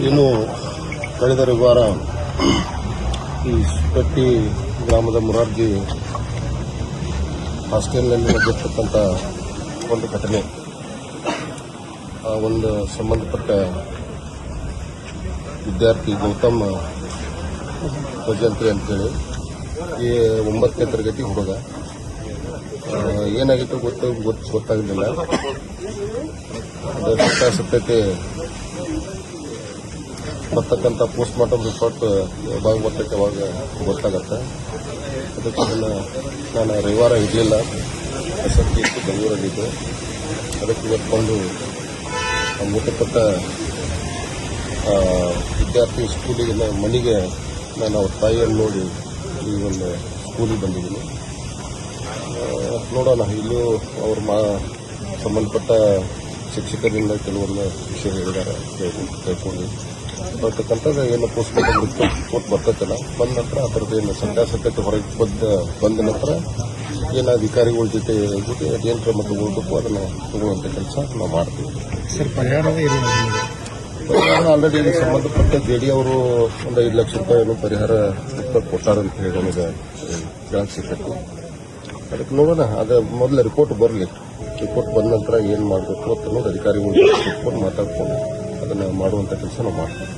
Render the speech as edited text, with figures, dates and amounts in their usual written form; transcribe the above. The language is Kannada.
ಏನು ಕಳೆದ ರವಿವಾರ ಈ ಸುಪಟ್ಟಿ ಗ್ರಾಮದ ಮುರಾರ್ಜಿ ಹಾಸ್ಟೆಲ್ನಲ್ಲಿ ನಡೆದಿರ್ತಕ್ಕಂಥ ಒಂದು ಘಟನೆ, ಆ ಒಂದು ಸಂಬಂಧಪಟ್ಟ ವಿದ್ಯಾರ್ಥಿ ಗೌತಮ್ ಭಜಂತ್ರಿ ಅಂತೇಳಿ ಈ 9ನೇ ತರಗತಿ ಹುಡುಗ, ಏನಾಗಿತ್ತು ಗೊತ್ತಾಗಲಿಲ್ಲ. ಸತ್ಯತೆ ಬರ್ತಕ್ಕಂಥ ಪೋಸ್ಟ್ ಮಾರ್ಟಮ್ ರಿಪೋರ್ಟ್ ಯಾವಾಗ ಬರ್ತೈತೆ ಅವಾಗ ಗೊತ್ತಾಗತ್ತೆ. ಅದಕ್ಕೆ ನಾನು ರವಿವಾರ ಇರಲಿಲ್ಲ, ಆಸಕ್ತಿ ಇತ್ತು, ಬೆಂಗಳೂರಲ್ಲಿದ್ದು. ಅದಕ್ಕೆ ಇವತ್ತು ಬಂದು ಮೃತಪಟ್ಟ ವಿದ್ಯಾರ್ಥಿ ಸ್ಕೂಲಿಗೆ ಮನೆಗೆ ನಾನು ಅವ್ರ ತಾಯಿಯನ್ನು ನೋಡಿ ಈ ಒಂದು ಸ್ಕೂಲಿಗೆ ಬಂದಿದ್ದೀನಿ. ನೋಡೋಣ, ಇಲ್ಲೂ ಅವ್ರ ಸಂಬಂಧಪಟ್ಟ ಶಿಕ್ಷಕರಿಂದ ಕೆಲವೊಂದು ವಿಷಯ ಹೇಳಿದ್ದಾರೆ, ಕೇಳ್ಕೊಂಡು ಬರ್ತಕ್ಕಂಥದ್ದು ಏನು ಪೋಸ್ಟ್ ಮಾರ್ಟಮ್ ರಿಪೋರ್ಟ್ ಬರ್ತೈತಲ್ಲ, ಬಂದ ನಂತರ ಆ ಥರದ್ದು ಏನು ಸತ್ಯಾಸತ್ಯತೆ ಹೊರಗೆ ಬಂದ ನಂತರ ಏನು ಅಧಿಕಾರಿಗಳ ಜೊತೆ ಏನು ಕ್ರಮ ತಗೊಳ್ಬೇಕು ಅದನ್ನು ತಗೊಳ್ಳುವಂಥ ಕೆಲಸ ನಾವು ಮಾಡ್ತೀವಿ. ಸರ್, ಪರಿಹಾರ ಆಲ್ರೆಡಿ ಇದಕ್ಕೆ ಸಂಬಂಧಪಟ್ಟ ಜೆಡಿ ಅವರು ಒಂದು 5 ಲಕ್ಷ ರೂಪಾಯಿ ಪರಿಹಾರ ಕೊಟ್ಟಾರಂತ ಹೇಳಿ ನಮಗೆ ಗ್ರಾಹಕ ಸಿಕ್ಕತ್ತು. ಅದಕ್ಕೆ ನೋಡೋಣ, ಅದು ಮೊದಲ ರಿಪೋರ್ಟ್ ಬರಲಿ. ರಿಪೋರ್ಟ್ ಬಂದ ನಂತರ ಏನು ಮಾಡಬೇಕು ಅಂತ ಅನ್ನೋದು ಅಧಿಕಾರಿಗಳು ಮಾತಾಡ್ಕೊಂಡು ಅದನ್ನು ಮಾಡುವಂಥ ಕೆಲಸ ನಾವು ಮಾಡ್ತೀವಿ.